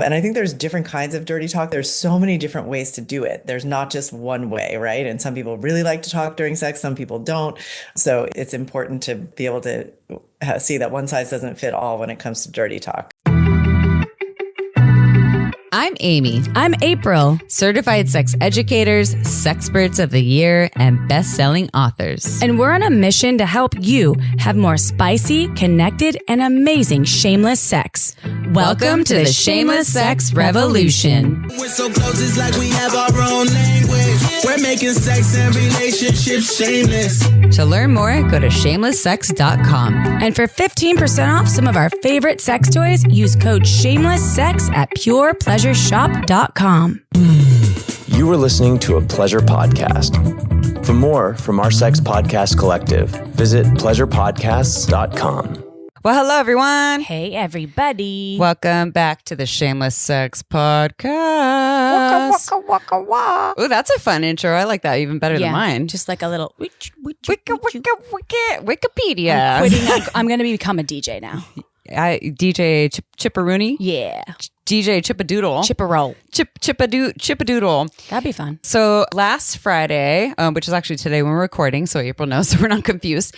And I think there's different kinds of dirty talk. There's so many different ways to do it. There's not just one way, right? And some people really like to talk during sex, some people don't. So it's important to be able to see that one size doesn't fit all when it comes to dirty talk. I'm Amy. I'm April. Certified sex educators, sexperts of the year, and best-selling authors. And we're on a mission to help you have more spicy, connected, and amazing shameless sex. Welcome to the Shameless Sex Revolution. We're so close, it's like we have our own language. We're making sex and relationships shameless. To learn more, go to shamelesssex.com. And for 15% off some of our favorite sex toys, use code SHAMELESSSEX at purepleasureshop.com. You were listening to a pleasure podcast. For more from our sex podcast collective, visit pleasurepodcasts.com. Well, hello, everyone. Hey, everybody. Welcome back to the Shameless Sex Podcast. Waka, waka, waka. Oh, that's a fun intro. I like that even better than mine. Just like a little Wikipedia. I'm going to become a DJ now. DJ Chipperoony? Yeah. DJ Chippadoodle. Chipperoll. Chippadoodle. That'd be fun. So last Friday, which is actually today when we're recording, so April knows, so we're not confused,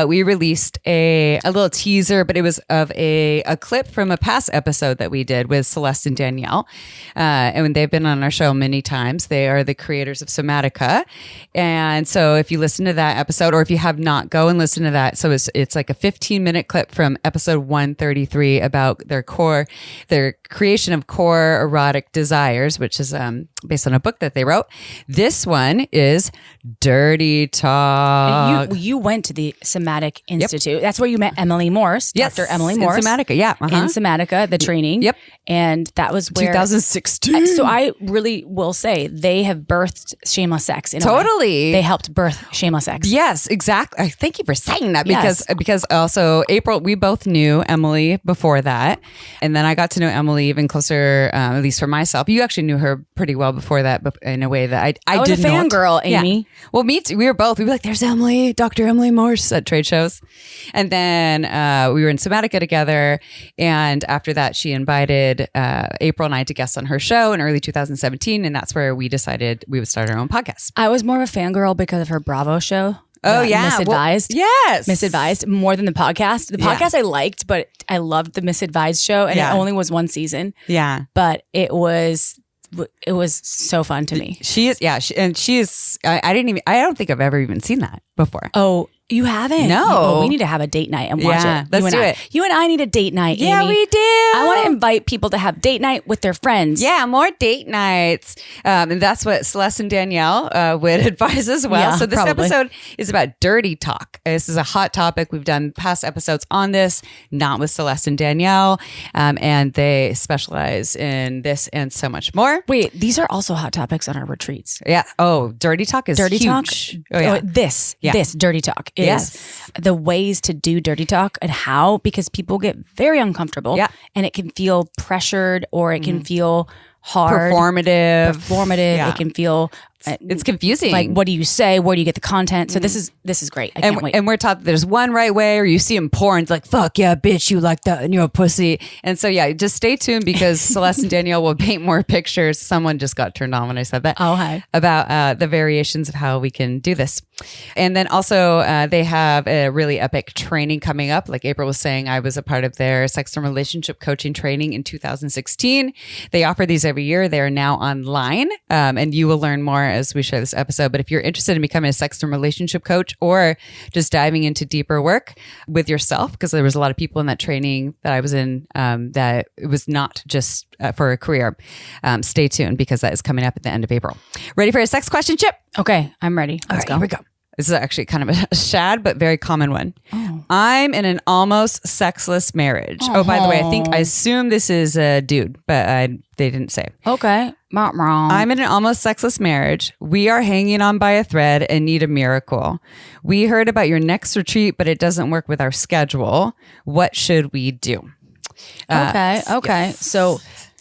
we released a little teaser, but it was of a clip from a past episode that we did with Celeste and Danielle. And they've been on our show many times. They are the creators of Somatica. And so if you listen to that episode, or if you have not, go and listen to that. So it's like a 15-minute clip from episode 133 about their creation of core erotic desires, which is based on a book that they wrote. This one is Dirty Talk. And you went to the Somatica Institute. Yep. That's where you met Emily Morse, yes, Dr. Emily Morse. In Somatica, yeah. In Somatica, the training. Yep. And that was where 2016. So I really will say they have birthed Shameless Sex. Totally. They helped birth Shameless Sex. Yes, exactly. Thank you for saying that because also April, we both knew Emily before that. And then I got to know Emily even closer, at least for myself. You actually knew her pretty well before that, but in a way that I was didn't. A fangirl, Amy. Yeah. Well, me too. We'd be like, there's Emily, Dr. Emily Morse at trade shows. And then we were in Somatica together. And after that, she invited April and I to guest on her show in early 2017. And that's where we decided we would start our own podcast. I was more of a fangirl because of her Bravo show. Oh, yeah. Misadvised. Well, yes. Misadvised more than the podcast. The podcast I liked, but I loved the Misadvised show. And it only was one season. Yeah. But it was so fun to me. She is, yeah. I don't think I've ever even seen that before. Oh, you haven't? No. Oh, we need to have a date night and watch it. Let's do it. You and I need a date night, Amy. Yeah, we do. I want to invite people to have date night with their friends. Yeah, more date nights. And that's what Celeste and Danielle would advise as well. Yeah, so this probably. episode is about dirty talk. This is a hot topic. We've done past episodes on this, not with Celeste and Danielle. And they specialize in this and so much more. Wait, these are also hot topics on our retreats. Yeah. Oh, dirty talk is dirty huge. Talk. Oh, yeah. This dirty talk is the ways to do dirty talk and how, because people get very uncomfortable and it can feel pressured or it can feel hard. Performative. Yeah. It can feel it's confusing. Like, what do you say? Where do you get the content? So this is great. I can't wait. And we're taught that there's one right way, or you see in porn, it's like, fuck yeah, bitch, you like that, and you're a pussy. And so just stay tuned because Celeste and Danielle will paint more pictures. Someone just got turned on when I said that. Oh, hi. About the variations of how we can do this. And then also they have a really epic training coming up. Like April was saying, I was a part of their sex and relationship coaching training in 2016. They offer these every year. They are now online, and you will learn more as we share this episode. But if you're interested in becoming a sex and relationship coach or just diving into deeper work with yourself, because there was a lot of people in that training that I was in that it was not just for a career, stay tuned because that is coming up at the end of April. Ready for a sex question, Chip? Okay, I'm ready. Let's go. Here we go. This is actually kind of a sad but very common one. Oh. I'm in an almost sexless marriage. Oh, by the way, I assume this is a dude, but they didn't say. Okay, not wrong. I'm in an almost sexless marriage. We are hanging on by a thread and need a miracle. We heard about your next retreat, but it doesn't work with our schedule. What should we do? Okay. Yes.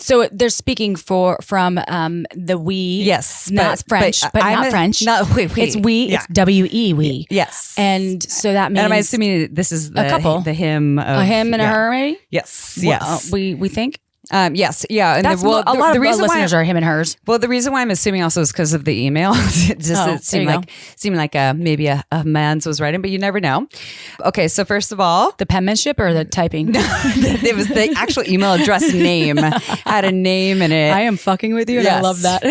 So they're speaking from the we. Yes. Not French, but not French. No, wait. It's we. Yeah. It's W-E, we. Yes. And so that means. And I'm assuming this is a couple. The him. A him and a her, maybe? Yes. Well, Yes. we think? Yes. Yeah. And That's a lot of listeners are him and hers. Well, the reason why I'm assuming also is because of the email. It seemed like maybe a man's was writing, but you never know. Okay. So first of all, the penmanship or the typing? It was the actual email address name had a name in it. I am fucking with you. And I love that.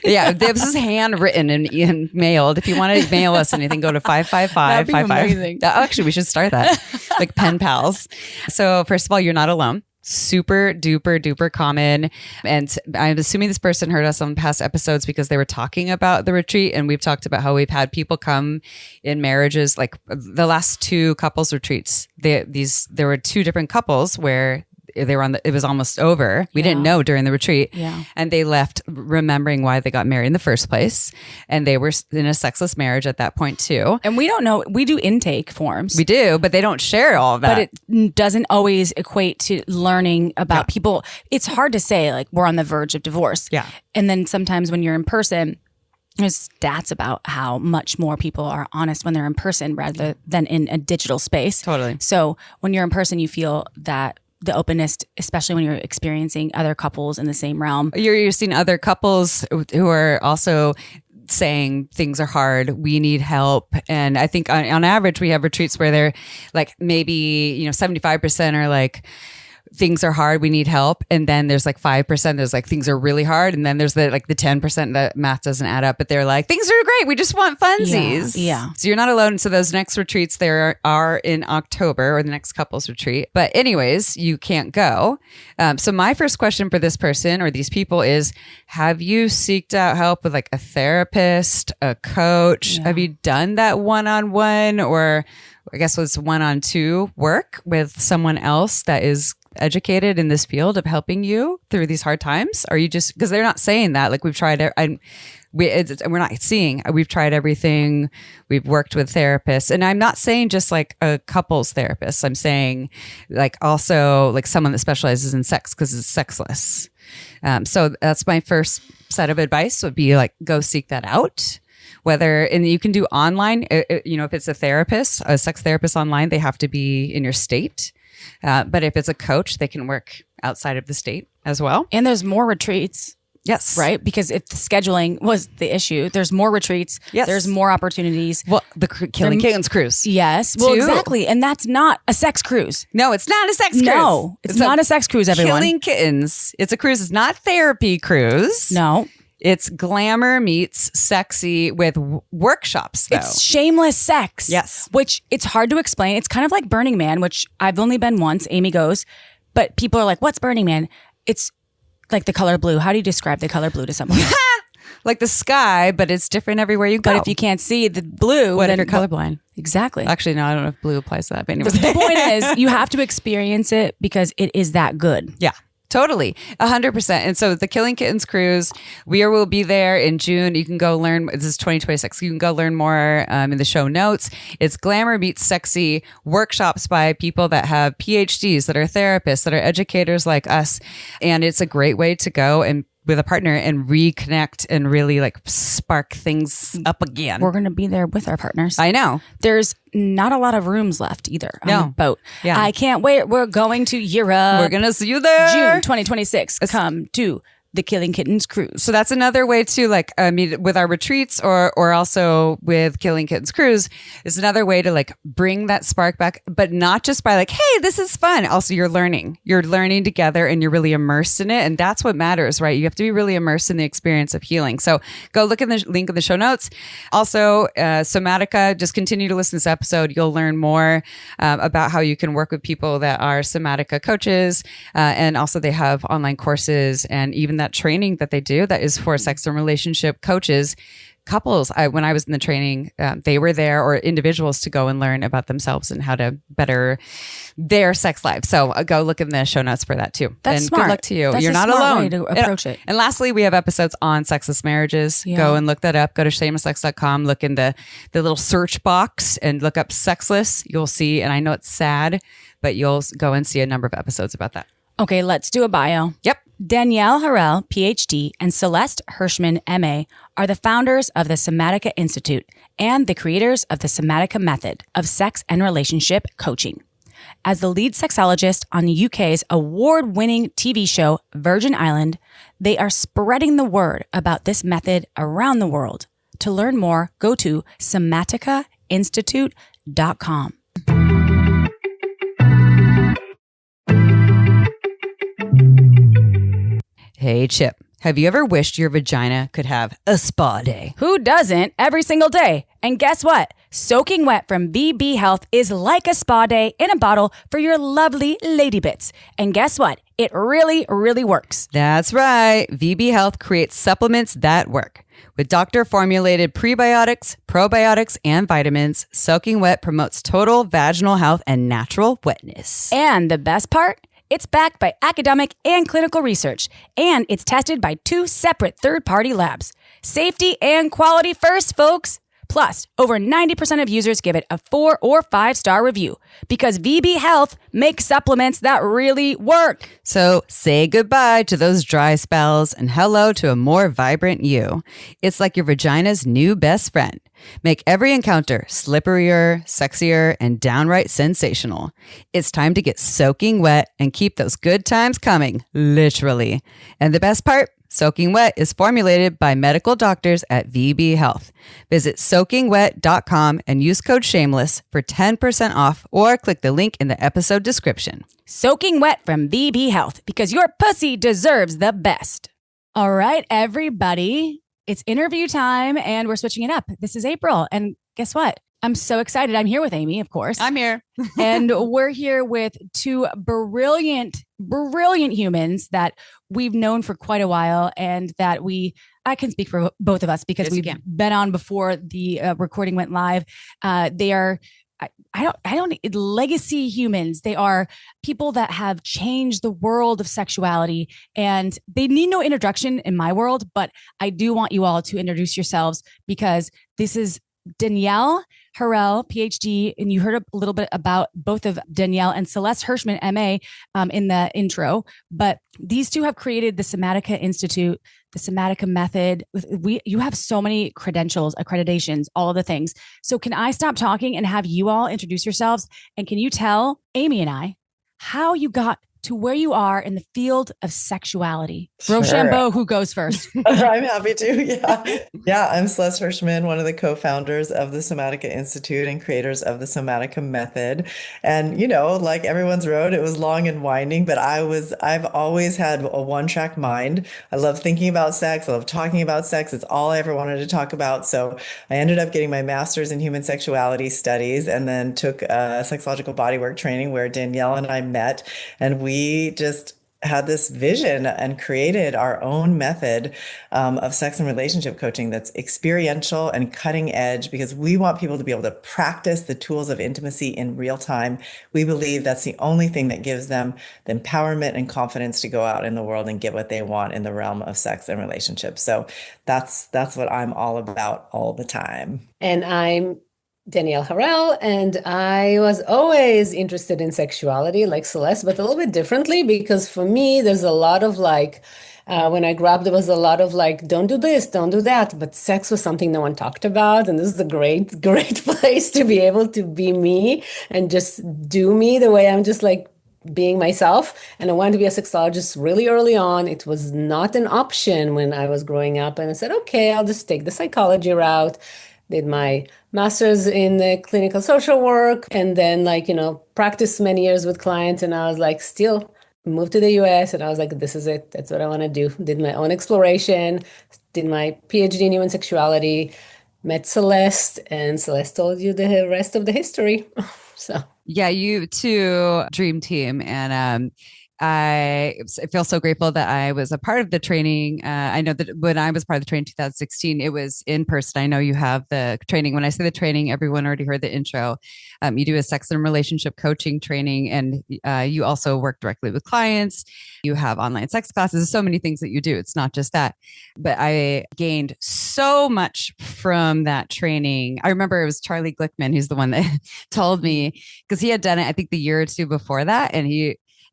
Yeah. This is handwritten and mailed. If you want to mail us anything, go to 55555. Actually, we should start that. Like pen pals. So first of all, you're not alone. Super duper duper common. And I'm assuming this person heard us on past episodes because they were talking about the retreat. And we've talked about how we've had people come in marriages, like the last 2 couples retreats. There were 2 different couples where they were it was almost over. We didn't know during the retreat. Yeah. And they left remembering why they got married in the first place. And they were in a sexless marriage at that point too. And we don't know. We do intake forms. We do, but they don't share all of that. But it doesn't always equate to learning about people. It's hard to say like we're on the verge of divorce. Yeah. And then sometimes when you're in person, there's stats about how much more people are honest when they're in person rather than in a digital space. Totally. So when you're in person, you feel that the openness, especially when you're experiencing other couples in the same realm. You're seeing other couples who are also saying things are hard, we need help. And I think on average, we have retreats where they're like maybe, 75% are like, things are hard, we need help. And then there's like 5%, there's like things are really hard. And then there's the 10% that math doesn't add up, but they're like, things are great, we just want funsies. Yeah. So you're not alone. So those next retreats there are in October, or the next couples retreat. But anyways, you can't go. So my first question for this person or these people is, have you seeked out help with like a therapist, a coach? Yeah. Have you done that one-on-one, or I guess it's 1-on-2 work with someone else that is educated in this field of helping you through these hard times? Are you just, because they're not saying that, like we've tried it, we're not seeing, we've tried everything, we've worked with therapists, and I'm not saying just like a couples therapist, I'm saying like also like someone that specializes in sex because it's sexless. So that's my first set of advice would be like, go seek that out. And you can do online, if it's a therapist, a sex therapist online, they have to be in your state. But if it's a coach, they can work outside of the state as well. And there's more retreats. Yes. Right? Because if the scheduling was the issue, there's more retreats. Yes. There's more opportunities. Well, the Killing Kittens cruise. Yes. Well, exactly. And that's not a sex cruise. No, it's not a sex cruise. No, it's not a sex cruise, everyone. Killing Kittens. It's a cruise. It's not therapy cruise. No. It's glamour meets sexy with workshops, though. It's shameless sex. Yes. Which it's hard to explain. It's kind of like Burning Man, which I've only been once. Amy goes. But people are like, what's Burning Man? It's like the color blue. How do you describe the color blue to someone? Like the sky, but it's different everywhere you go. But if you can't see the blue, what if you're colorblind? Exactly. Actually, no, I don't know if blue applies to that. But anyways. The point is, you have to experience it because it is that good. Yeah. Totally. 100%. And so the Killing Kittens cruise, we will be there in June. You can go learn, this is 2026. You can go learn more in the show notes. It's glamour meets sexy workshops by people that have PhDs, that are therapists, that are educators like us. And it's a great way to go and with a partner and reconnect and really like spark things up again. We're going to be there with our partners. I know. There's not a lot of rooms left either on the boat. Yeah. I can't wait. We're going to Europe. We're going to see you there. June 2026. Come to the Killing Kittens cruise. So that's another way to like, with our retreats or also with Killing Kittens cruise is another way to like bring that spark back, but not just by like, hey, this is fun. Also, you're learning together and you're really immersed in it. And that's what matters, right? You have to be really immersed in the experience of healing. So go look in the link in the show notes. Also, Somatica, just continue to listen to this episode. You'll learn more about how you can work with people that are Somatica coaches. And also they have online courses and even that training that they do that is for sex and relationship coaches, couples. When I was in the training, they were there, or individuals, to go and learn about themselves and how to better their sex life. So go look in the show notes for that too. That's and smart. Good luck to you. That's You're a not smart alone. way to approach it. And lastly, we have episodes on sexless marriages. Yeah. Go and look that up. Go to shamelesssex.com. Look in the little search box and look up sexless. You'll see, and I know it's sad, but you'll go and see a number of episodes about that. Okay, let's do a bio. Yep. Danielle Harel, Ph.D., and Celeste Hirschman, M.A., are the founders of the Somatica Institute and the creators of the Somatica Method of sex and relationship coaching. As the lead sexologist on the UK's award-winning TV show, Virgin Island, they are spreading the word about this method around the world. To learn more, go to somaticainstitute.com. Hey, Chip, have you ever wished your vagina could have a spa day? Who doesn't every single day? And guess what? Soaking Wet from VB Health is like a spa day in a bottle for your lovely lady bits. And guess what? It really, really works. That's right. VB Health creates supplements that work. With doctor-formulated prebiotics, probiotics, and vitamins, Soaking Wet promotes total vaginal health and natural wetness. And the best part? It's backed by academic and clinical research, and it's tested by 2 separate third-party labs. Safety and quality first, folks. Plus, over 90% of users give it a 4 or 5-star review because VB Health makes supplements that really work. So say goodbye to those dry spells and hello to a more vibrant you. It's like your vagina's new best friend. Make every encounter slipperier, sexier, and downright sensational. It's time to get soaking wet and keep those good times coming, literally. And the best part? Soaking Wet is formulated by medical doctors at VB Health. Visit soakingwet.com and use code SHAMELESS for 10% off or click the link in the episode description. Soaking Wet from VB Health because your pussy deserves the best. All right, everybody, it's interview time and we're switching it up. This is April and guess what? I'm so excited. I'm here with Amy, of course. I'm here. And we're here with 2 brilliant humans that we've known for quite a while and that I can speak for both of us because we've been on before the recording went live. They are, I don't legacy humans. They are people that have changed the world of sexuality and they need no introduction in my world, but I do want you all to introduce yourselves because this is Danielle Harel, Ph.D., and you heard a little bit about both of Danielle and Celeste Hirschman, MA, in the intro. But these 2 have created the Somatica Institute, the Somatica Method. You have so many credentials, accreditations, all of the things. So can I stop talking and have you all introduce yourselves? And can you tell Amy and I how you got to where you are in the field of sexuality? Sure. Rochambeau, who goes first? I'm happy to. Yeah. I'm Celeste Hirschman, one of the co-founders of the Somatica Institute and creators of the Somatica Method. And, like everyone's road, it was long and winding, but I've always had a one-track mind. I love thinking about sex. I love talking about sex. It's all I ever wanted to talk about. So I ended up getting my master's in human sexuality studies and then took a sexological bodywork training where Danielle and I met, and we just had this vision and created our own method of sex and relationship coaching that's experiential and cutting edge because we want people to be able to practice the tools of intimacy in real time. We believe that's the only thing that gives them the empowerment and confidence to go out in the world and get what they want in the realm of sex and relationships. So that's what I'm all about all the time. And I'm Danielle Harel, and I was always interested in sexuality like Celeste, but a little bit differently because for me, there's a lot of when I grew up, there was a lot of don't do this, don't do that. But sex was something no one talked about. And this is a great, great place to be able to be me and just do me the way I'm just being myself. And I wanted to be a sexologist really early on. It was not an option when I was growing up. And I said, okay, I'll just take the psychology route. Did my master's in clinical social work and then practiced many years with clients. And I was still moved to the US and I was this is it. That's what I want to do. Did my own exploration, did my Ph.D. in human sexuality, met Celeste, and Celeste told you the rest of the history. So yeah, you 2 dream team. And I feel so grateful that I was a part of the training. I know that when I was part of the training in 2016, it was in person. I know you have the training. When I say the training, everyone already heard the intro. You do a sex and relationship coaching training, and you also work directly with clients. You have online sex classes. There's so many things that you do. It's not just that. But I gained so much from that training. I remember it was Charlie Glickman, who's the one that told me, because he had done it, I think, the year or 2 before that. And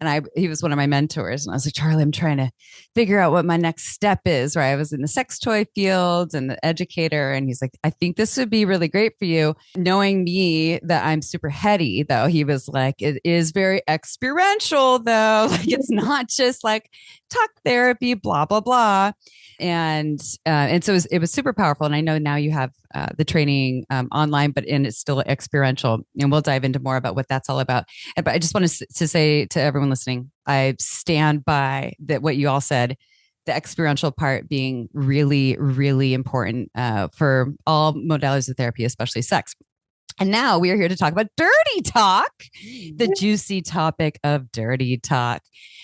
And he was one of my mentors. And I was like, Charlie, I'm trying to figure out what my next step is, right? I was in the sex toy field and the educator. And he's like, I think this would be really great for you. Knowing me that I'm super heady, though, he was like, it is very experiential, though. Like, it's not just like talk therapy, blah, blah, blah. And so it was super powerful. And I know now you have the training online, but it's still experiential. And we'll dive into more about what that's all about. But I just want to say to everyone listening, I stand by that what you all said, the experiential part being really, really important for all modalities of therapy, especially sex. And now we are here to talk about dirty talk, the juicy topic of dirty talk.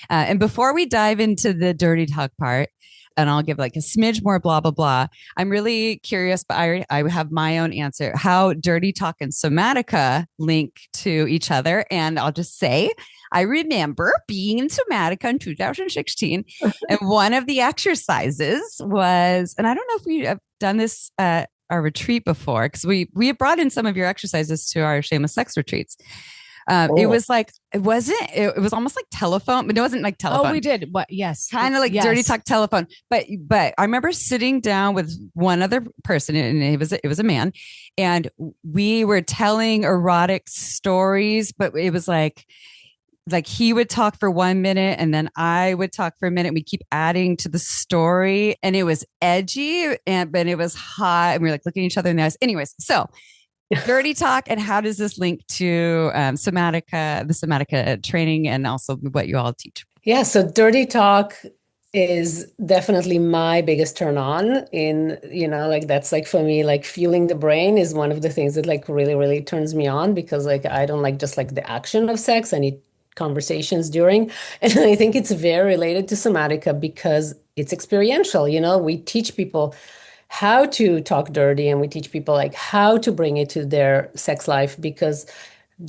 And before we dive into the dirty talk part, and I'll give like a smidge more blah, blah, blah. I'm really curious, but I have my own answer, how dirty talk and somatica link to each other. And I'll just say, I remember being in Somatica in 2016. And one of the exercises was, and I don't know if we have done this at our retreat before, because we have brought in some of your exercises to our Shameless Sex retreats. It was like, it was almost like telephone, but it wasn't like telephone. Oh, we did. What? Yes. Kind of like dirty talk telephone. But I remember sitting down with one other person, and it was a man, and we were telling erotic stories, but it was like he would talk for 1 minute and then I would talk for a minute. We keep adding to the story, and it was edgy, but it was hot, and we were like looking at each other in the eyes. Anyways, so dirty talk, and how does this link to Somatica, the Somatica training, and also what you all teach? Yeah, so dirty talk is definitely my biggest turn on in, like that's like for me, like fueling the brain is one of the things that like really, really turns me on, because like I don't like just like the action of sex. I need conversations during. And I think it's very related to Somatica because it's experiential. We teach people how to talk dirty, and we teach people like how to bring it to their sex life, because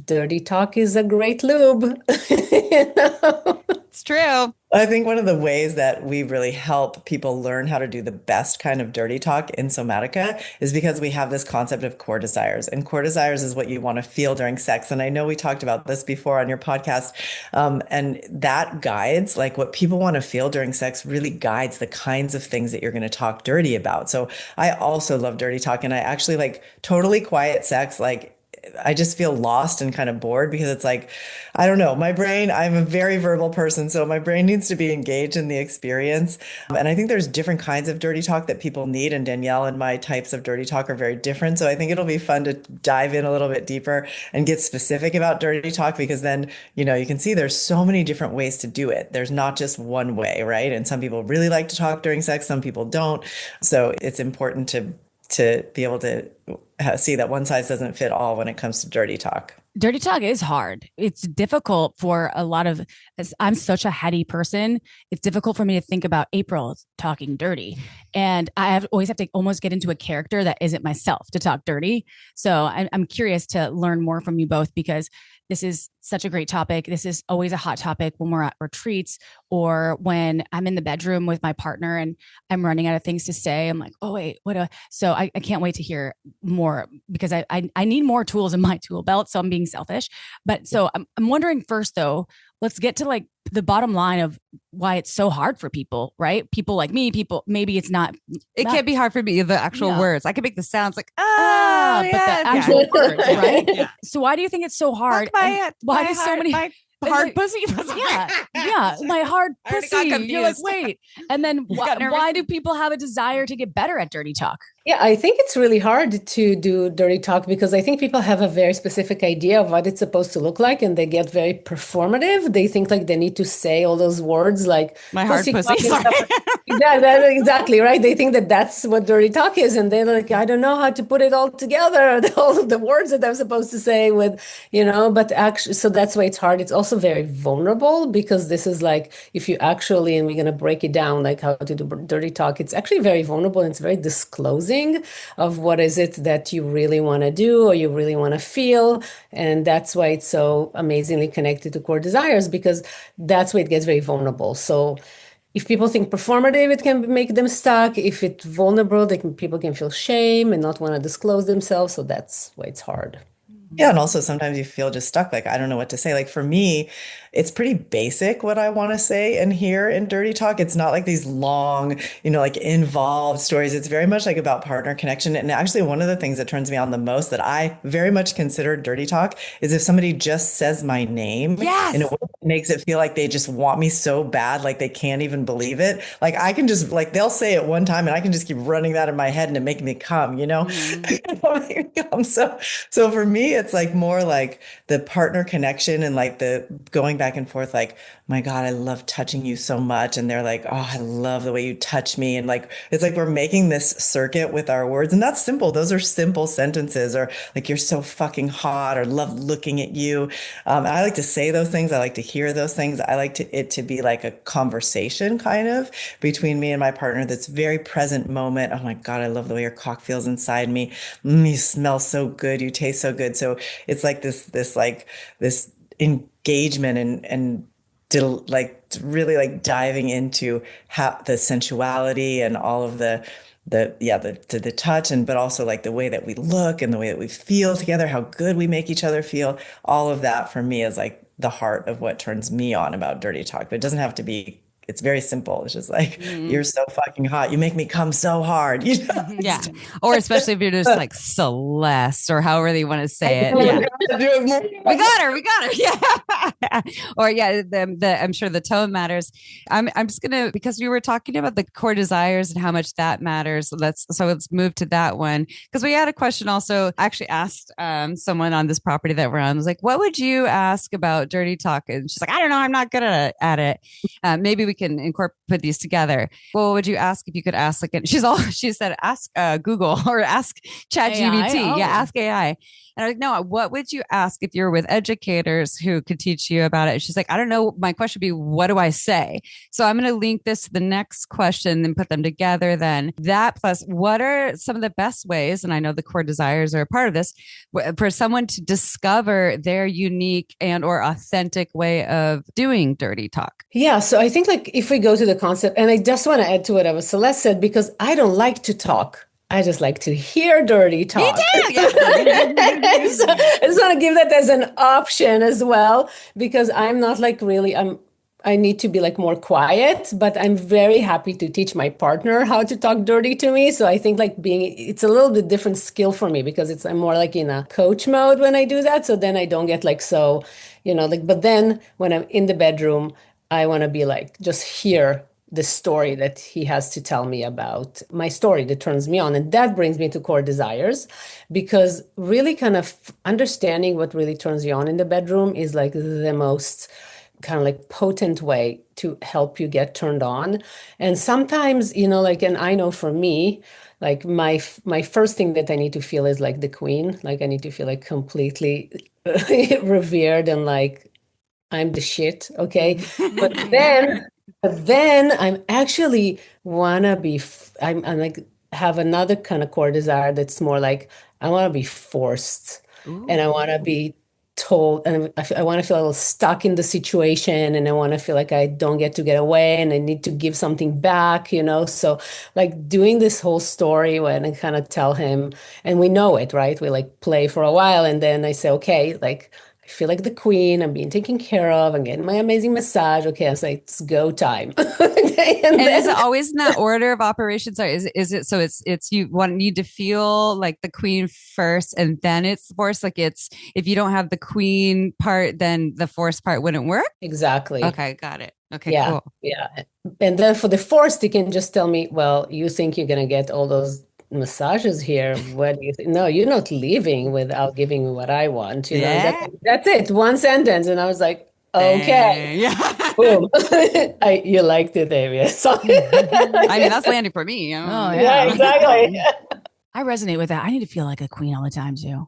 dirty talk is a great lube. It's true. I think one of the ways that we really help people learn how to do the best kind of dirty talk in Somatica is because we have this concept of core desires. And core desires is what you want to feel during sex. And I know we talked about this before on your podcast. And that guides, like what people want to feel during sex really guides the kinds of things that you're going to talk dirty about. So I also love dirty talk. And I actually like totally quiet sex, like I just feel lost and kind of bored, because it's like, I don't know, my brain, I'm a very verbal person, so my brain needs to be engaged in the experience. And I think there's different kinds of dirty talk that people need. And Danielle and my types of dirty talk are very different. So I think it'll be fun to dive in a little bit deeper and get specific about dirty talk, because then, you can see there's so many different ways to do it. There's not just one way, right? And some people really like to talk during sex, some people don't. So it's important to be able to see that one size doesn't fit all when it comes to dirty talk. Dirty talk is hard. It's difficult for a lot of, as I'm such a heady person, it's difficult for me to think about April talking dirty. And always have to almost get into a character that isn't myself to talk dirty. So I'm curious to learn more from you both, because this is such a great topic. This is always a hot topic when we're at retreats, or when I'm in the bedroom with my partner and I'm running out of things to say. I'm like, oh, wait, what do I? So I can't wait to hear more, because I need more tools in my tool belt. So I'm being selfish. But so I'm wondering first, though, let's get to like the bottom line of why it's so hard for people, right? People like me, maybe it's not. It can't be hard for me, the actual words. I can make the sounds like, but the actual words, right? Yeah. So why do you think it's so hard? Why do so many hard pussy? Yeah, my hard pussy. You're like, wait. And then why do people have a desire to get better at dirty talk? Yeah, I think it's really hard to do dirty talk, because I think people have a very specific idea of what it's supposed to look like, and they get very performative. They think like they need to say all those words like my hard pussy. Exactly, right? They think that that's what dirty talk is, and they're like, I don't know how to put it all together, all of the words that I'm supposed to say with, but actually, so that's why it's hard. It's also very vulnerable, because this is like, if you actually, and we're going to break it down, like how to do dirty talk, it's actually very vulnerable, and it's very disclosing of what is it that you really want to do or you really want to feel. And that's why it's so amazingly connected to core desires, because that's why it gets very vulnerable. So if people think performative, it can make them stuck. If it's vulnerable, people can feel shame and not want to disclose themselves. So that's why it's hard. Yeah. And also sometimes you feel just stuck. Like, I don't know what to say. Like for me, it's pretty basic what I want to say and hear in Dirty Talk. It's not like these long, like involved stories. It's very much like about partner connection. And actually, one of the things that turns me on the most that I very much consider Dirty Talk is if somebody just says my name in a way that makes it feel like they just want me so bad, like they can't even believe it. Like I can just like, they'll say it one time and I can just keep running that in my head and it make me come, So for me, it's like more like the partner connection and like the going back and forth, like, my God, I love touching you so much. And they're like, oh, I love the way you touch me. And like, it's like we're making this circuit with our words. And that's simple. Those are simple sentences, or like, you're so fucking hot, or love looking at you. I like to say those things. I like to hear those things. I like it to be like a conversation kind of between me and my partner that's very present moment. Oh my God, I love the way your cock feels inside me. You smell so good. You taste so good. So it's like this engagement and like really like diving into how the sensuality and all of the touch, and but also like the way that we look and the way that we feel together, how good we make each other feel. All of that for me is like the heart of what turns me on about Dirty Talk. But it doesn't have to be. It's very simple. It's just like, you're so fucking hot. You make me come so hard. Yeah. Or especially if you're just like Celeste or however they want to say it. Yeah. We got her. Yeah. Or yeah, I'm sure the tone matters. I'm just gonna, because we were talking about the core desires and how much that matters. Let's move to that one. Because we had a question also, actually asked someone on this property that we're on, was like, what would you ask about Dirty Talk? And she's like, I don't know, I'm not good at it. Maybe we can put these together. Well, what would you ask if you could ask like she said, ask Google or ask ChatGPT. Yeah, ask AI. And I was like, no, what would you ask if you're with educators who could teach you about it? She's like, I don't know. My question would be, what do I say? So I'm going to link this to the next question and put them together then. That plus, what are some of the best ways, and I know the core desires are a part of this, for someone to discover their unique and or authentic way of doing Dirty Talk? Yeah, so I think like if we go to the concept, and I just want to add to whatever Celeste said, because I don't like to talk. I just like to hear dirty talk. You do, yeah. So I just want to give that as an option as well, because I'm not like really, I need to be like more quiet, but I'm very happy to teach my partner how to talk dirty to me. So I think like it's a little bit different skill for me, because I'm more like in a coach mode when I do that. So then I don't get like so, but then when I'm in the bedroom, I want to be like, just hear the story that he has to tell me about my story that turns me on. And that brings me to core desires, because really kind of understanding what really turns you on in the bedroom is like the most kind of like potent way to help you get turned on. And sometimes, like, and I know for me, like my first thing that I need to feel is like the queen. Like I need to feel like completely revered and like I'm the shit. Okay. But then I'm actually wanna be, I'm like, have another kind of core desire that's more like, I want to be forced. Ooh. And I want to be told, and I want to feel a little stuck in the situation, and I want to feel like I don't get to get away and I need to give something back, So like doing this whole story when I kind of tell him, and we know it, right? We like play for a while, and then I say, okay, like, I feel like the queen. I'm being taken care of. I'm getting my amazing massage. Okay, I say it's go time. Okay, and then, is it always in that order of operations? Or is it so? It's you need to feel like the queen first, and then it's the force. Like it's if you don't have the queen part, then the force part wouldn't work. Exactly. Okay, got it. Okay, yeah, cool. Yeah, and then for the force, they can just tell me, well, you think you're gonna get all those massages here, what do you think? No, you're not leaving without giving me what I want, that's it, one sentence. And I was like, okay. Yeah. Boom. You liked it, Amy. So I mean, that's landing for me. Oh yeah, exactly. I resonate with that. I need to feel like a queen all the time too.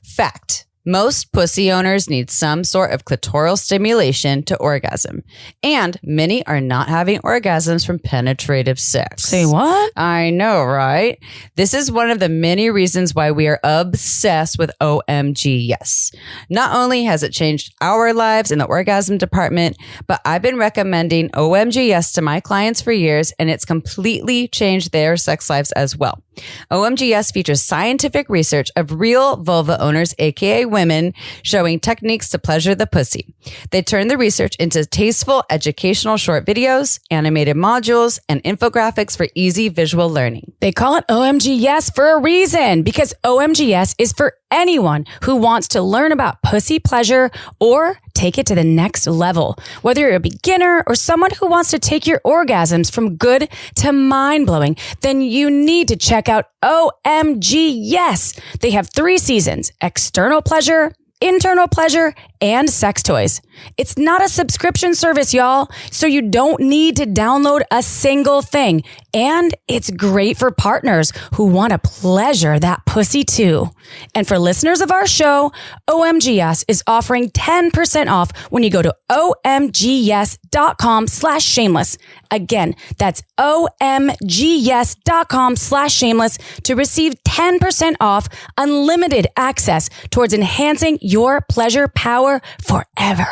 Fact. Most pussy owners need some sort of clitoral stimulation to orgasm, and many are not having orgasms from penetrative sex. Say what? I know, right? This is one of the many reasons why we are obsessed with OMG Yes. Not only has it changed our lives in the orgasm department, but I've been recommending OMG Yes to my clients for years, and it's completely changed their sex lives as well. OMG Yes features scientific research of real vulva owners, aka women, showing techniques to pleasure the pussy. They turn the research into tasteful, educational short videos, animated modules, and infographics for easy visual learning. They call it OMG Yes for a reason, because OMG Yes is for anyone who wants to learn about pussy pleasure or take it to the next level. Whether you're a beginner or someone who wants to take your orgasms from good to mind-blowing, then you need to check out OMG Yes. They have 3 seasons: external pleasure, internal pleasure, and sex toys. It's not a subscription service, y'all, so you don't need to download a single thing. And it's great for partners who want to pleasure that pussy too. And for listeners of our show, OMGS is offering 10% off when you go to omgyes.com/shameless. Again, that's omgyes.com/shameless to receive 10% off unlimited access towards enhancing your pleasure power forever.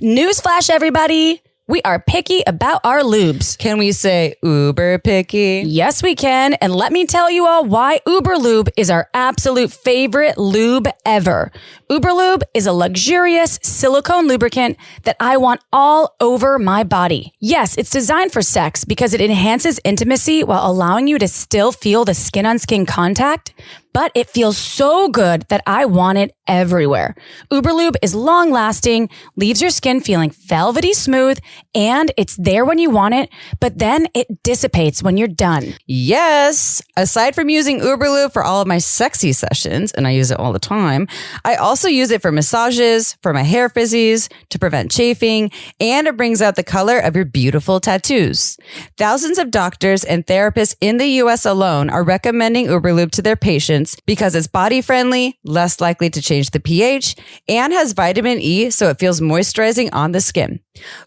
Newsflash, everybody. We are picky about our lubes. Can we say uber picky? Yes, we can. And let me tell you all why Uber Lube is our absolute favorite lube ever. Uber Lube is a luxurious silicone lubricant that I want all over my body. Yes, it's designed for sex because it enhances intimacy while allowing you to still feel the skin-on-skin contact, but it feels so good that I want it everywhere. Uber Lube is long-lasting, leaves your skin feeling velvety smooth, and it's there when you want it, but then it dissipates when you're done. Yes. Aside from using Uber Lube for all of my sexy sessions, and I use it all the time, I also use it for massages, for my hair frizzies, to prevent chafing, and it brings out the color of your beautiful tattoos. Thousands of doctors and therapists in the US alone are recommending Uber Lube to their patients because it's body friendly, less likely to change the pH, and has vitamin E, so it feels moisturizing on the skin.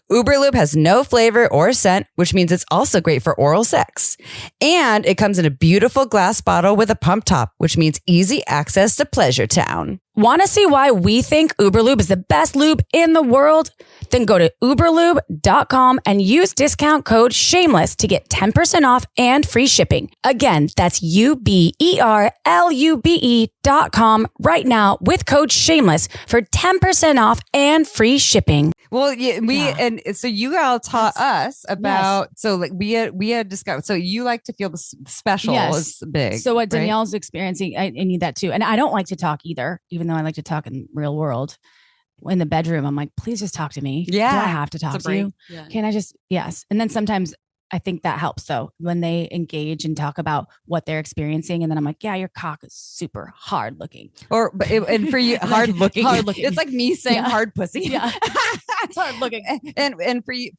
Uber Lube has no flavor or scent, which means it's also great for oral sex. And it comes in a beautiful glass bottle with a pump top, which means easy access to Pleasure Town. Want to see why we think Uber Lube is the best lube in the world? Then go to uberlube.com and use discount code SHAMELESS to get 10% off and free shipping. Again, that's uberlube.com right now with code SHAMELESS for 10% off and free shipping. Well, and so you all taught us about, so like we had discussed, so you like to feel the special is big. So what right? Danielle's experiencing, I need that too. And I don't like to talk either, even though I like to talk in real world. In the bedroom, I'm like, please just talk to me. Yeah. Do I have to talk to you? Yeah. Can I just, yes. And then sometimes I think that helps though, when they engage and talk about what they're experiencing. And then I'm like, yeah, your cock is super hard looking. And for you, hard looking. It's like me saying hard pussy. Yeah. It's hard looking. And for you,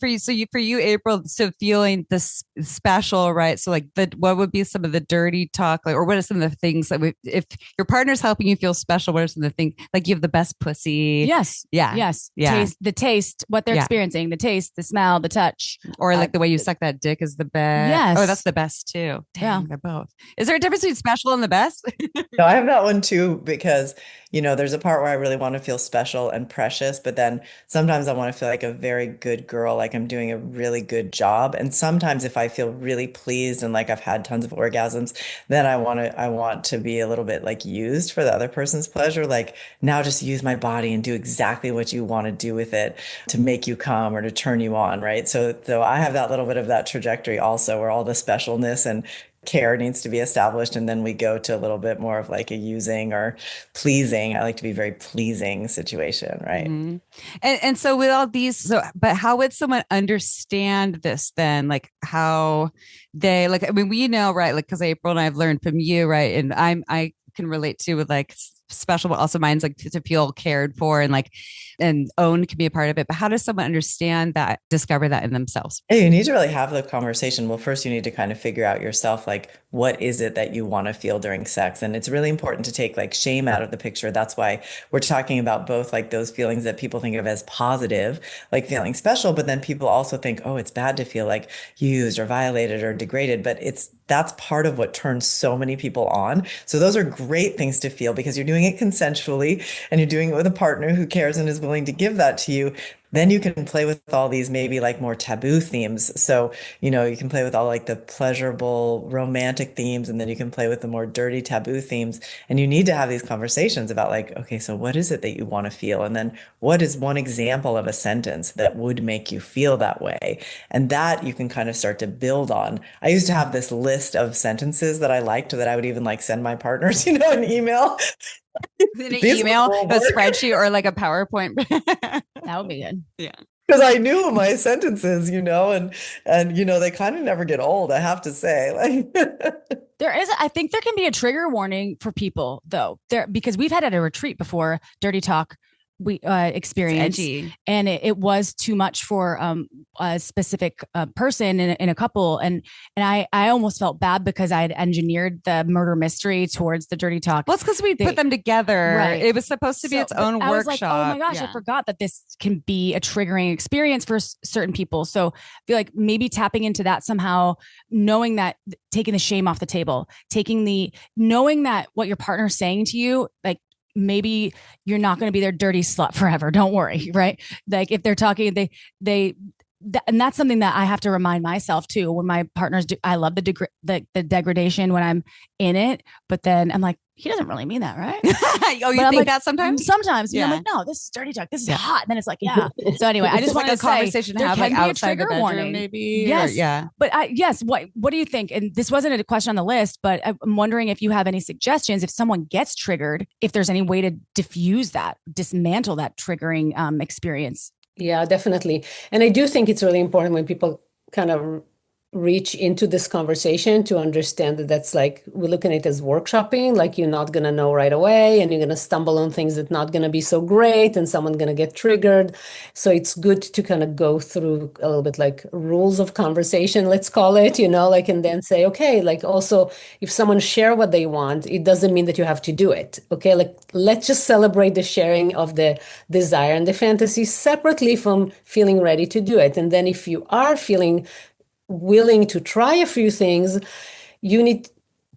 April, so feeling this special, right? So like what would be some of the dirty talk, like, or what are some of the things that if your partner's helping you feel special, what are some of the things, like you have the best pussy? Yes. Yeah. Yes. Yeah. The taste, what they're experiencing, the taste, the smell, the touch. Or like the way you suck that dick is the best. Yes. Oh, that's the best too. Damn, they're both. Is there a difference between special and the best? No, I have that one too, because, there's a part where I really want to feel special and precious, but then sometimes I want to feel like a very good girl, like I'm doing a really good job. And sometimes if I feel really pleased and like I've had tons of orgasms, then I want to be a little bit like used for the other person's pleasure. Like now just use my body and do exactly what you want to do with it to make you come or to turn you on. Right. So I have that little bit of that trajectory also, where all the specialness and care needs to be established, and then we go to a little bit more of like a using or pleasing. I like to be very pleasing situation, right? Mm-hmm. And so with all these, but how would someone understand this then? Like how they we know, right? Like, because April and I've learned from you, right? And I can relate to with like special, but also mine's like to feel cared for and owned can be a part of it. But how does someone understand that, discover that in themselves? Hey, you need to really have the conversation. Well, first you need to kind of figure out yourself, like, what is it that you want to feel during sex? And it's really important to take like shame out of the picture. That's why we're talking about both like those feelings that people think of as positive, like feeling special, but then people also think, oh, it's bad to feel like used or violated or degraded. But that's part of what turns so many people on. So those are great things to feel because you're doing it consensually and you're doing it with a partner who cares and is willing to give that to you. Then you can play with all these maybe like more taboo themes. So, you can play with all like the pleasurable romantic themes, and then you can play with the more dirty taboo themes. And you need to have these conversations about like, okay, so what is it that you want to feel? And then what is one example of a sentence that would make you feel that way? And that you can kind of start to build on. I used to have this list of sentences that I liked that I would even like send my partners, an email. In an email, a spreadsheet, or like a PowerPoint. That would be good. Yeah. Because I knew my sentences, and they kind of never get old, I have to say. I think there can be a trigger warning for people though, because we've had at a retreat before, dirty talk we experienced, and it was too much for a specific person in a couple, and I almost felt bad because I had engineered the murder mystery towards the dirty talk. Well, it's because we put them together. Right. It was supposed to be its own workshop. I was like, oh my gosh, I forgot that this can be a triggering experience for certain people. So I feel like maybe tapping into that somehow, knowing that, taking the shame off the table, knowing that what your partner's saying to you, like, maybe you're not going to be their dirty slut forever. Don't worry. Right. Like if they're talking, and that's something that I have to remind myself too. When my partners do, I love the degradation when I'm in it, but then I'm like, he doesn't really mean that, right? Oh, you think that sometimes? Sometimes, I'm like, no, this is dirty talk. This is hot. And then it's like, yeah. So anyway, I just want like a conversation to have like outside the bedroom, warning. Maybe. Yes, But what do you think? And this wasn't a question on the list, but I'm wondering if you have any suggestions. If someone gets triggered, if there's any way to dismantle that triggering experience. Yeah, definitely. And I do think it's really important when people kind of reach into this conversation to understand that that's like, we're looking at it as workshopping, like you're not going to know right away and you're going to stumble on things that not going to be so great and someone's going to get triggered. So it's good to kind of go through a little bit like rules of conversation, let's call it, and then say, okay, like also if someone share what they want, it doesn't mean that you have to do it. Okay. Like let's just celebrate the sharing of the desire and the fantasy separately from feeling ready to do it. And then if you are feeling willing to try a few things, you need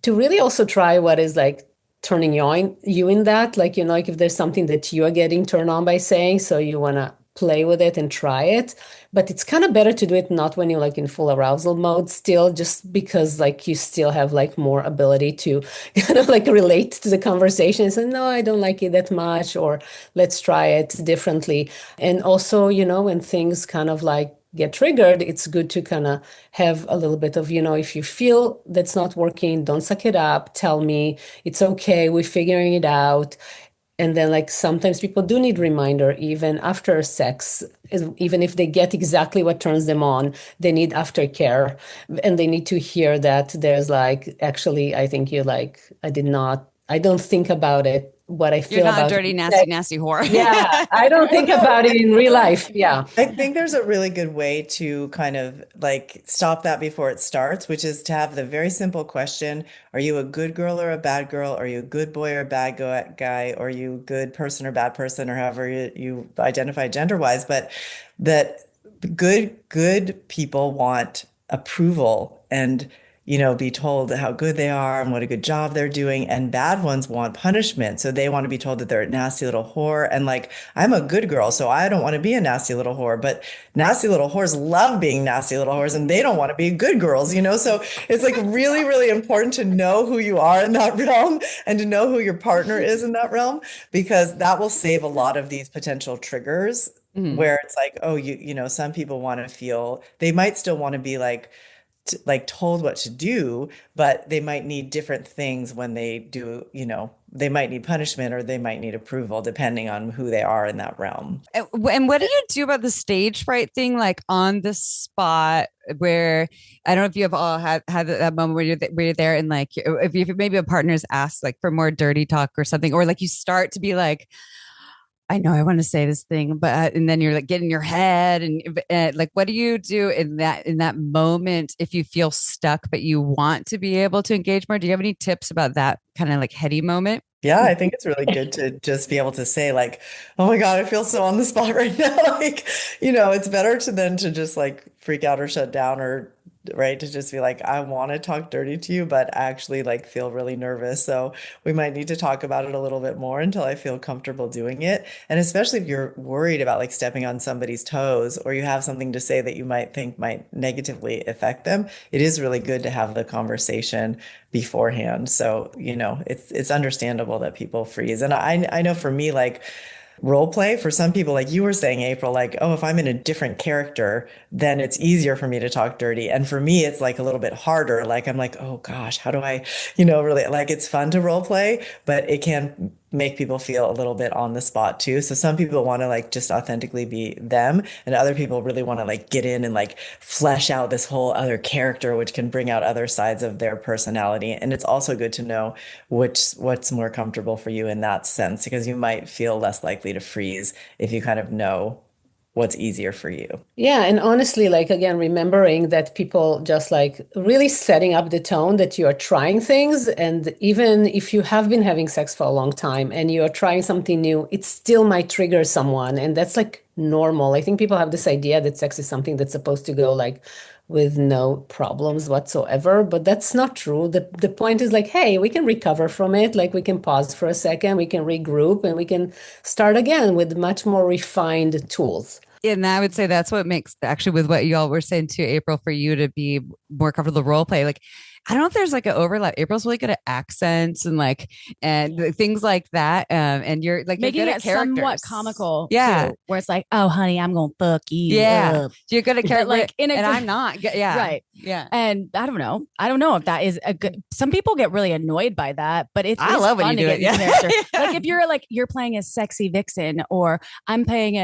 to really also try what is like turning you in that, like, like if there's something that you are getting turned on by saying, so you want to play with it and try it. But it's kind of better to do it not when you're like in full arousal mode still, just because like you still have like more ability to kind of like relate to the conversation and say, no, I don't like it that much, or let's try it differently. And also, when things kind of like get triggered, it's good to kind of have a little bit of, if you feel that's not working, don't suck it up. Tell me it's okay. We're figuring it out. And then like sometimes people do need reminder even after sex, even if they get exactly what turns them on, they need aftercare and they need to hear that there's like, actually, I think you're like, I don't think about it. What I feel You're not about a dirty, nasty whore. Yeah, I don't think about it in real life. Yeah. I think there's a really good way to kind of like stop that before it starts, which is to have the very simple question: are you a good girl or a bad girl? Are you a good boy or a bad guy? Or are you a good person or bad person, or however you identify gender-wise? But that good people want approval and be told how good they are and what a good job they're doing. And bad ones want punishment. So they want to be told that they're a nasty little whore. And like, I'm a good girl, so I don't want to be a nasty little whore. But nasty little whores love being nasty little whores and they don't want to be good girls, So it's like really, really important to know who you are in that realm and to know who your partner is in that realm, because that will save a lot of these potential triggers where it's like, oh, some people want to feel, they might still want to be like told what to do, but they might need different things when they do, they might need punishment or they might need approval depending on who they are in that realm. And what do you do about the stage fright thing, like on the spot, where I don't know if you have all had that moment where you're there and like if maybe a partner's asked like for more dirty talk or something, or like you start to be like, I know I want to say this thing, but and then you're like getting your head and like, what do you do in that moment if you feel stuck but you want to be able to engage more? Do you have any tips about that kind of like heady moment? Yeah, I think it's really good to just be able to say like, oh my God, I feel so on the spot right now. Like, it's better to just like freak out or shut down or right to just be like, I want to talk dirty to you, but I actually like feel really nervous. So we might need to talk about it a little bit more until I feel comfortable doing it. And especially if you're worried about like stepping on somebody's toes or you have something to say that you might think might negatively affect them, it is really good to have the conversation beforehand. So, it's understandable that people freeze. And I know for me, like, role play for some people, like you were saying, April, like, oh, if I'm in a different character, then it's easier for me to talk dirty. And for me, it's like a little bit harder. Like, I'm like, oh gosh, how do I, really like it's fun to role play, but it can make people feel a little bit on the spot too. So some people want to like just authentically be them, and other people really want to like get in and like flesh out this whole other character, which can bring out other sides of their personality. And it's also good to know what's more comfortable for you in that sense, because you might feel less likely to freeze if you kind of know what's easier for you. Yeah. And honestly, like, again, remembering that people just like really setting up the tone that you are trying things. And even if you have been having sex for a long time and you are trying something new, it still might trigger someone. And that's like normal. I think people have this idea that sex is something that's supposed to go like with no problems whatsoever, but that's not true. The point is like, hey, we can recover from it. Like, we can pause for a second, we can regroup, and we can start again with much more refined tools. And I would say that's what makes, actually, with what you all were saying too, April, for you to be more comfortable role play. Like, I don't know if there's like an overlap. April's really good at accents and things like that. And you're like making you're good it at characters. somewhat comical. Yeah. Too, where it's like, oh, honey, I'm going to fuck you. Yeah. You're good at character. Like, and I'm not. Yeah. Right. Yeah. And I don't know if that is a good, some people get really annoyed by that, but I love when you do it. Yeah. Like if you're playing a sexy vixen, or I'm playing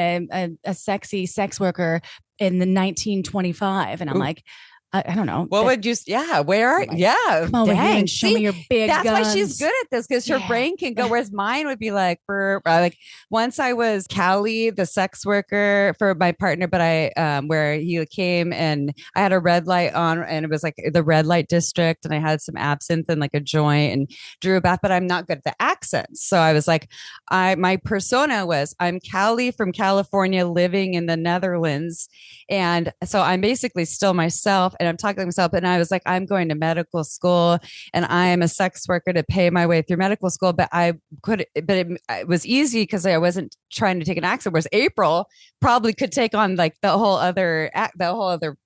a sexy sex worker in the 1925. And I'm like, I don't know. What would you? Yeah, where? Yeah, come over here and show me your big. That's guns. why she's good at this, because her brain can go. Whereas mine would be like, like once I was Callie, the sex worker for my partner, but where he came and I had a red light on, and it was like the red light district, and I had some absinthe and like a joint and drew a bath, but I'm not good at the accents. So I was like, my persona was I'm Callie from California living in the Netherlands, and so I'm basically still myself. And I'm talking to myself, and I was like, I'm going to medical school and I am a sex worker to pay my way through medical school. But it was easy because I wasn't trying to take an accent. Whereas April probably could take on like the whole other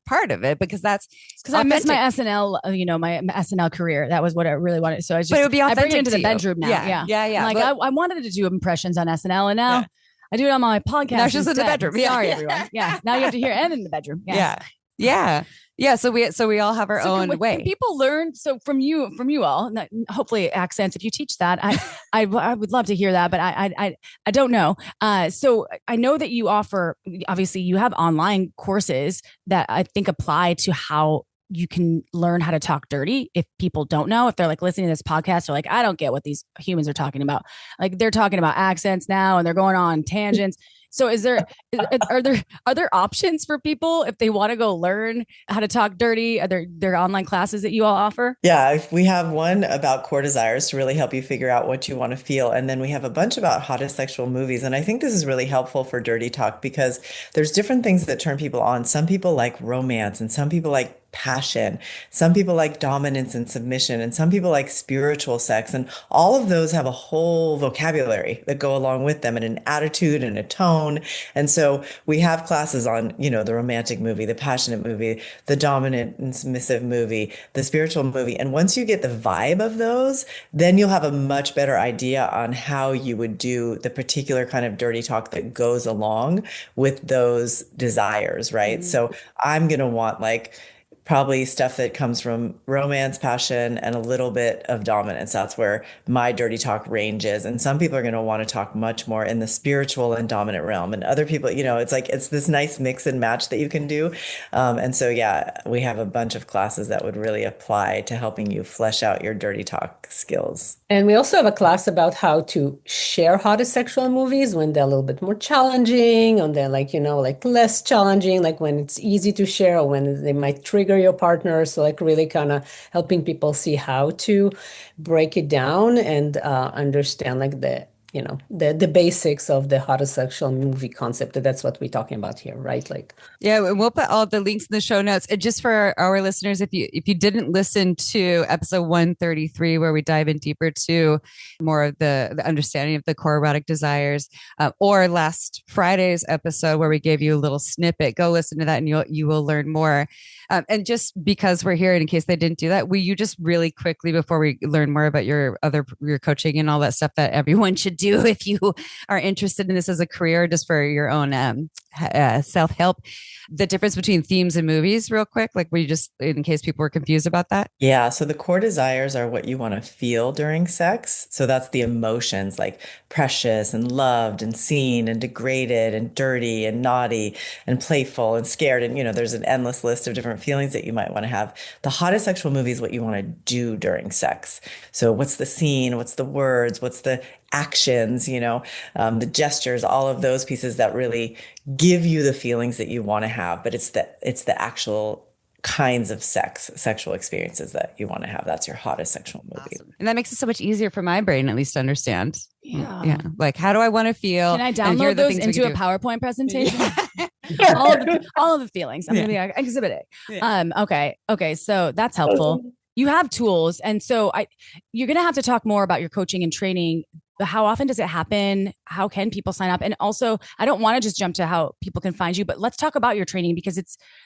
part of it, because that's because I missed my SNL, my SNL career. That was what I really wanted. So but it would be I bring it into the you. bedroom now. Yeah. Like I wanted to do impressions on SNL, and now I do it on my podcast. Now she's in the bedroom. Sorry, everyone. Yeah. Now you have to hear and in the bedroom. Yes. Yeah. So we all have our own way. Can people learn from you all, hopefully accents, if you teach that, I would love to hear that, but I don't know. So I know that you offer, obviously you have online courses that I think apply to how you can learn how to talk dirty. If people don't know, if they're like listening to this podcast, they're like, I don't get what these humans are talking about. Like, they're talking about accents now and they're going on tangents. So are there options for people if they want to go learn how to talk dirty? Are there online classes that you all offer? Yeah, we have one about core desires to really help you figure out what you want to feel. And then we have a bunch about hottest sexual movies. And I think this is really helpful for dirty talk, because there's different things that turn people on. Some people like romance, and some people like passion. Some people like dominance and submission, and some people like spiritual sex. And all of those have a whole vocabulary that go along with them, and an attitude and a tone. And so we have classes on, the romantic movie, the passionate movie, the dominant and submissive movie, the spiritual movie. And once you get the vibe of those, then you'll have a much better idea on how you would do the particular kind of dirty talk that goes along with those desires, right? Mm-hmm. So I'm going to want like probably stuff that comes from romance, passion, and a little bit of dominance. That's where my dirty talk ranges. And some people are going to want to talk much more in the spiritual and dominant realm. And other people, it's like, it's this nice mix and match that you can do. And so, yeah, we have a bunch of classes that would really apply to helping you flesh out your dirty talk skills. And we also have a class about how to share hottest sexual movies when they're a little bit more challenging, or they're like, like less challenging, like when it's easy to share or when they might trigger your partner. So like really kind of helping people see how to break it down and understand like the basics of the hottest sexual movie concept. That's what we're talking about here, right? Like, yeah, we'll put all the links in the show notes. And just for our listeners, if you didn't listen to episode 133, where we dive in deeper to more of the understanding of the core erotic desires, or last Friday's episode where we gave you a little snippet, go listen to that and you will learn more. And just because we're here, in case they didn't do that, will you just really quickly, before we learn more about your coaching and all that stuff that everyone should do if you are interested in this as a career, just for your own self-help, the difference between themes and movies real quick, like we just, in case people were confused about that? Yeah. So the core desires are what you want to feel during sex. So that's the emotions like precious and loved and seen and degraded and dirty and naughty and playful and scared. And, there's an endless list of different feelings that you might want to have. The hottest sexual movie is what you want to do during sex. So what's the scene? What's the words? What's the actions, the gestures, all of those pieces that really give you the feelings that you want to have. But it's the actual kinds of sexual experiences that you want to have. That's your hottest sexual movie. Awesome. And that makes it so much easier for my brain, at least, to understand. Yeah. Like, how do I want to feel? Can I download those into a PowerPoint presentation? all of the feelings. I'm going to be like, exhibit A. Yeah. Okay. So that's helpful. You have tools. And so you're going to have to talk more about your coaching and training. How often does it happen? How can people sign up? And also, I don't want to just jump to how people can find you, but let's talk about your training, because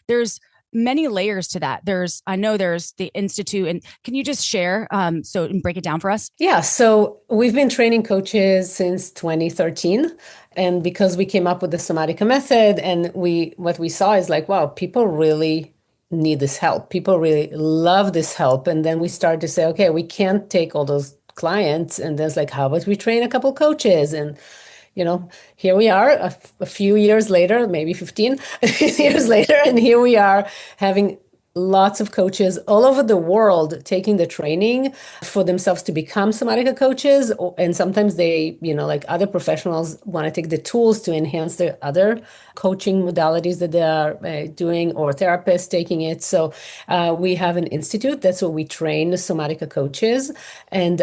there's many layers to that. I know there's the Institute, and can you just share and break it down for us? Yeah. So we've been training coaches since 2013. And because we came up with the Somatica Method, and what we saw is like, wow, people really need this help. People really love this help. And then we started to say, okay, we can't take all those clients. And there's like, how about we train a couple coaches? And, here we are a few years later, maybe 15 years later. And here we are having lots of coaches all over the world taking the training for themselves to become Somatica coaches. And sometimes they, like other professionals want to take the tools to enhance their other coaching modalities that they are doing, or therapists taking it. So we have an institute. That's where we train Somatica coaches. And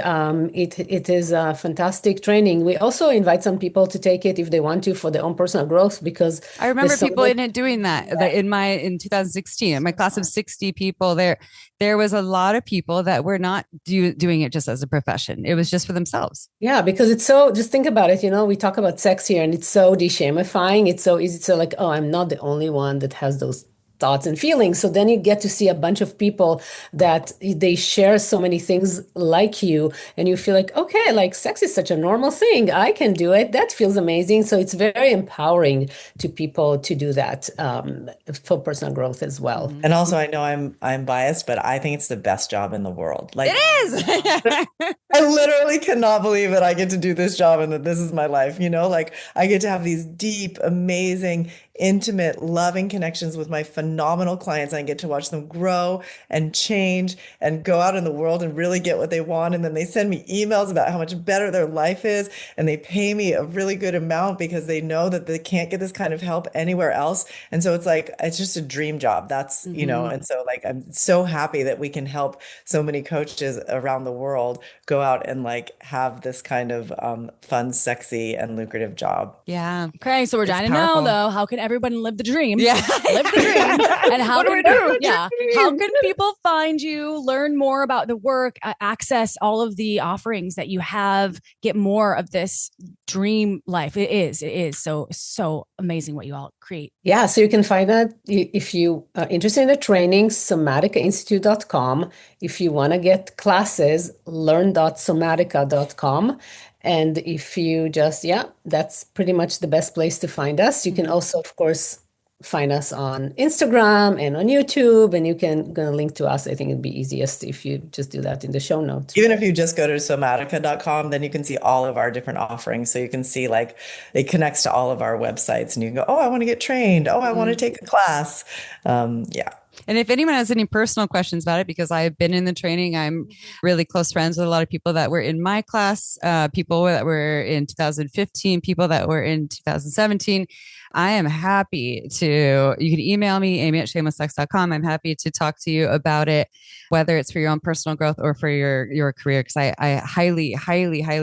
it is a fantastic training. We also invite some people to take it if they want to for their own personal growth, because I remember people in it doing that. In 2016, my class of 60 people, there was a lot of people that were not doing it just as a profession. It was just for themselves. Yeah, because it's so, just think about it, we talk about sex here and it's so deshamifying. It's so easy to like, oh, I'm not the only one that has those thoughts and feelings. So then you get to see a bunch of people that they share so many things like you, and you feel like, okay, like sex is such a normal thing. I can do it. That feels amazing. So it's very empowering to people to do that for personal growth as well. And also, I know I'm biased, but I think it's the best job in the world. Like, it is. I literally cannot believe that I get to do this job and that this is my life. Like I get to have these deep, amazing, intimate, loving connections with my phenomenal clients. I get to watch them grow and change and go out in the world and really get what they want. And then they send me emails about how much better their life is. And they pay me a really good amount because they know that they can't get this kind of help anywhere else. And so it's like, it's just a dream job. That's, and so like, I'm so happy that we can help so many coaches around the world go out and like have this kind of fun, sexy, and lucrative job. Yeah. Okay. So we're trying to know though, how can everyone live the dream? Yeah. Live the dream. And how what do we do? Yeah. How can people find you, learn more about the work, access all of the offerings that you have, get more of this dream life? It is so amazing what you all create. Yeah. So you can find that if you are interested in the training, somaticainstitute.com. If you want to get classes, learn.somatica.com. And if you just, that's pretty much the best place to find us. You can also, of course, find us on Instagram and on YouTube, and you can gonna link to us. I think it'd be easiest if you just do that in the show notes. Even if you just go to somatica.com, then you can see all of our different offerings. So you can see like it connects to all of our websites, and you can go, oh, I want to get trained. Oh, I want to take a class. Yeah. And if anyone has any personal questions about it, because I've been in the training, I'm really close friends with a lot of people that were in my class, people that were in 2015, people that were in 2017. I am happy to, you can email me, amy@shamelesssex.com. I'm happy to talk to you about it, whether it's for your own personal growth or for your career, because I highly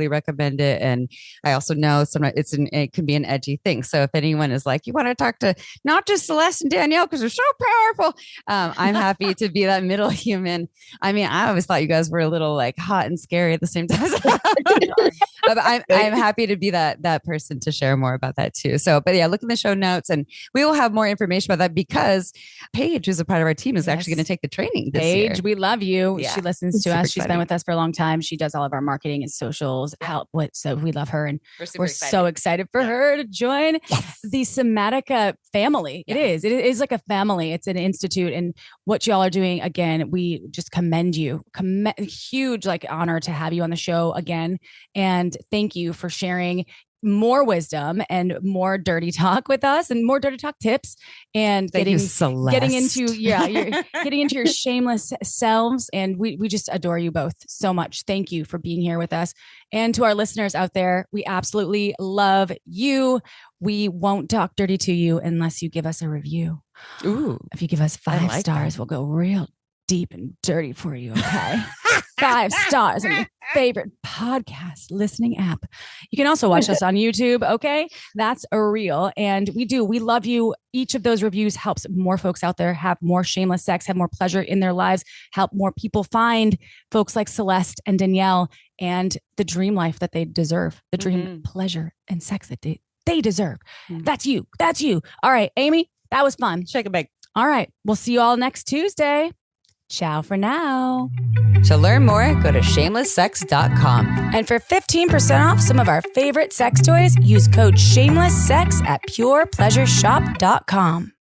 recommend it. And I also know sometimes it can be an edgy thing. So if anyone is like, you want to talk to not just Celeste and Danielle because they're so powerful, I'm happy to be that middle human. I mean, I always thought you guys were a little like hot and scary at the same time. I'm happy to be that person to share more about that too. So, but yeah, look in the show notes and we will have more information about that because Paige, who's a part of our team, is actually going to take the training this year. Paige, we love you. Yeah. She listens to us. She's been with us for a long time. She does all of our marketing and socials. So we love her and we're so excited for her to join the Somatica family. Yeah. It is like a family. It's an institute, and what y'all are doing, again, we just commend you. Huge like honor to have you on the show again. And thank you for sharing more wisdom and more dirty talk with us and more dirty talk tips and getting into your shameless selves. And we just adore you both so much. Thank you for being here with us. And to our listeners out there, we absolutely love you. We won't talk dirty to you unless you give us a review. Ooh, if you give us 5 stars, we'll go real deep and dirty for you. Okay. 5 stars on your favorite podcast listening app. You can also watch us on YouTube. Okay. That's a real. And we love you. Each of those reviews helps more folks out there have more shameless sex, have more pleasure in their lives, help more people find folks like Celeste and Danielle and the dream life that they deserve, the dream pleasure and sex that they deserve. That's you. That's you. All right, Amy, that was fun. Shake it back. All right. We'll see you all next Tuesday. Ciao for now. To learn more, go to shamelesssex.com. And for 15% off some of our favorite sex toys, use code SHAMELESSSEX at purepleasureshop.com.